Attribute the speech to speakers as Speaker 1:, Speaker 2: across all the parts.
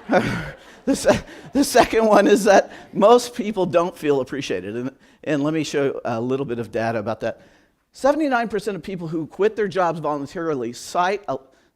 Speaker 1: The second one is that most people don't feel appreciated. And let me show a little bit of data about that. 79% of people who quit their jobs voluntarily cite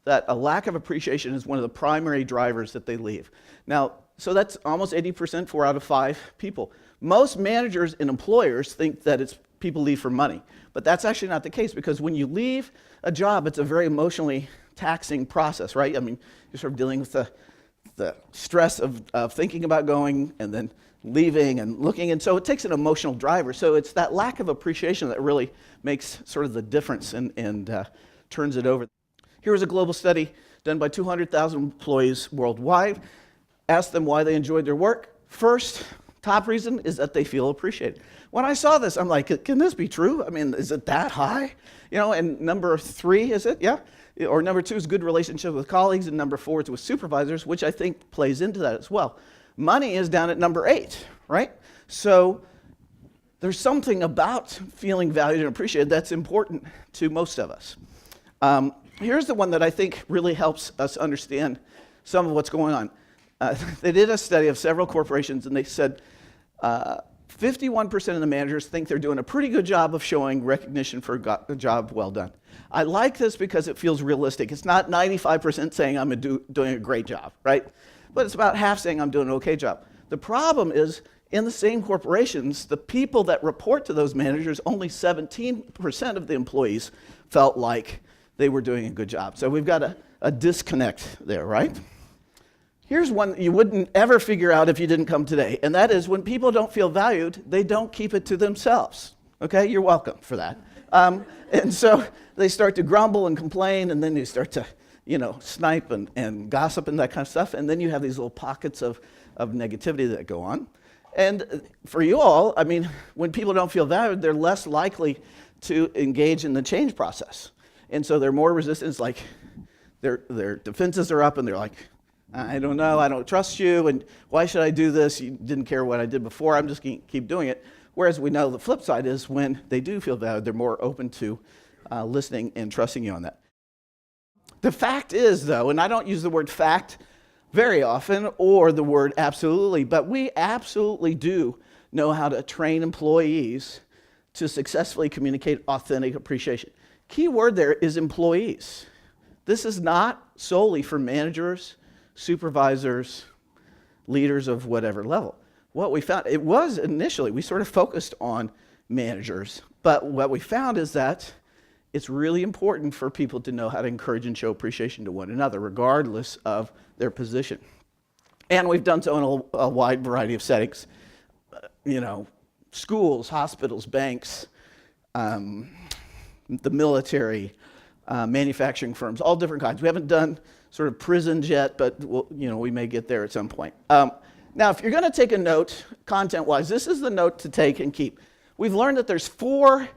Speaker 1: that a lack of appreciation is one of the primary drivers that they leave. Now, so that's almost 80%, 4 out of 5 people. Most managers and employers think that it's people leave for money. But that's actually not the case, because when you leave a job, it's a very emotionally taxing process, right? I mean, you're sort of dealing with the stress of thinking about going and then leaving and looking, and so it takes an emotional driver. So it's that lack of appreciation that really makes sort of the difference and turns it over. Here was a global study done by 200,000 employees worldwide. Asked them why they enjoyed their work. First, top reason is that they feel appreciated. When I saw this, I'm like, can this be true? I mean, is it that high? You know, and number 3, is it? Yeah. Or number 2 is good relationship with colleagues, and number 4 is with supervisors, which I think plays into that as well. Money is down at number 8, right? So there's something about feeling valued and appreciated that's important to most of us. Here's the one that I think really helps us understand some of what's going on. They did a study of several corporations, and they said 51% of the managers think they're doing a pretty good job of showing recognition for a job well done. I like this because it feels realistic. It's not 95% saying I'm doing a great job, right? But it's about half saying I'm doing an okay job. The problem is, in the same corporations, the people that report to those managers, only 17% of the employees felt like they were doing a good job. So we've got a disconnect there, right? Here's one you wouldn't ever figure out if you didn't come today, and that is when people don't feel valued, they don't keep it to themselves. Okay, you're welcome for that. And so they start to grumble and complain, and then they start to, snipe and gossip and that kind of stuff, and then you have these little pockets of negativity that go on. And for you all, I mean, when people don't feel valued, they're less likely to engage in the change process. And so they're more resistant. It's like their defenses are up, and they're like, I don't know, I don't trust you, and why should I do this? You didn't care what I did before, I'm just going to keep doing it. Whereas we know the flip side is when they do feel valued, they're more open to listening and trusting you on that. The fact is, though, and I don't use the word fact very often or the word absolutely, but we absolutely do know how to train employees to successfully communicate authentic appreciation. Key word there is employees. This is not solely for managers, supervisors, leaders of whatever level. What we found, it was initially, we sort of focused on managers, but what we found is that it's really important for people to know how to encourage and show appreciation to one another, regardless of their position. And we've done so in a wide variety of settings, schools, hospitals, banks, the military, manufacturing firms, all different kinds. We haven't done sort of prisons yet, but we may get there at some point. Now, if you're going to take a note, content-wise, this is the note to take and keep. We've learned that there's 4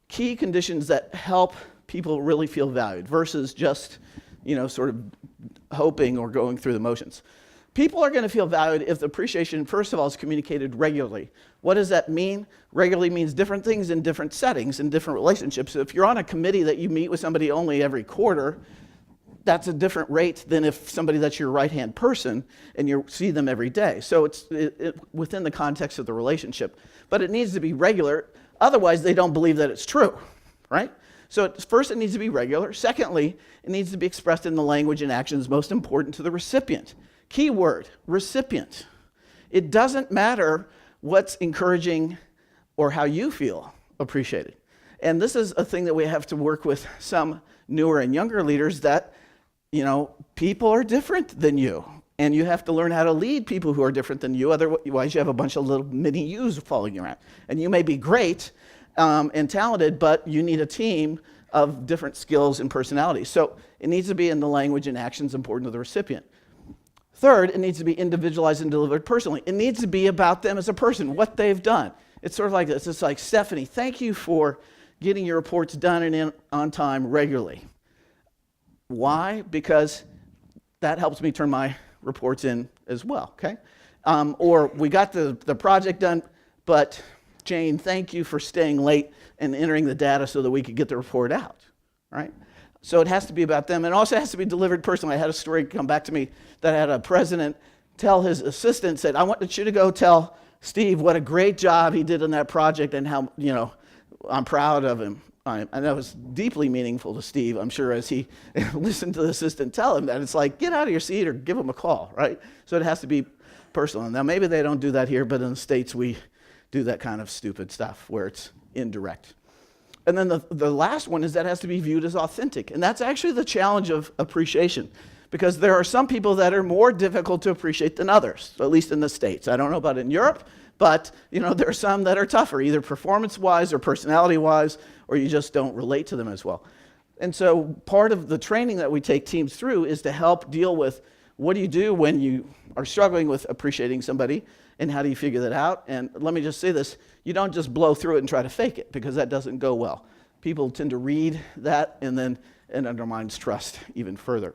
Speaker 1: key conditions that help people really feel valued versus just, sort of hoping or going through the motions. People are going to feel valued if the appreciation, first of all, is communicated regularly. What does that mean? Regularly means different things in different settings, in different relationships. If you're on a committee that you meet with somebody only every quarter, that's a different rate than if somebody that's your right-hand person and you see them every day. So it's within the context of the relationship. But it needs to be regular, otherwise they don't believe that it's true, right? So first, it needs to be regular. Secondly, it needs to be expressed in the language and actions most important to the recipient. Key word, recipient. It doesn't matter what's encouraging or how you feel appreciated. And this is a thing that we have to work with some newer and younger leaders that, people are different than you. And you have to learn how to lead people who are different than you. Otherwise, you have a bunch of little mini yous following you around. And you may be great and talented, but you need a team of different skills and personalities. So it needs to be in the language and actions important to the recipient. Third, it needs to be individualized and delivered personally. It needs to be about them as a person, what they've done. It's sort of like this. It's like, Stephanie, thank you for getting your reports done and in on time regularly. Why? Because that helps me turn my reports in as well, okay? Or we got the project done, but Jane, thank you for staying late and entering the data so that we could get the report out, right? So it has to be about them, and also has to be delivered personally. I had a story come back to me that had a president tell his assistant, said, I want you to go tell Steve what a great job he did on that project and how, I'm proud of him. And that was deeply meaningful to Steve, I'm sure, as he listened to the assistant tell him that. It's like, get out of your seat or give him a call, right? So it has to be personal. Now, maybe they don't do that here, but in the States, we do that kind of stupid stuff where it's indirect. And then the last one is that it has to be viewed as authentic. And that's actually the challenge of appreciation, because there are some people that are more difficult to appreciate than others, at least in the States. I don't know about in Europe, but there are some that are tougher, either performance-wise or personality-wise, or you just don't relate to them as well. And so part of the training that we take teams through is to help deal with what do you do when you are struggling with appreciating somebody, and how do you figure that out? And let me just say this, you don't just blow through it and try to fake it, because that doesn't go well. People tend to read that, and then it undermines trust even further.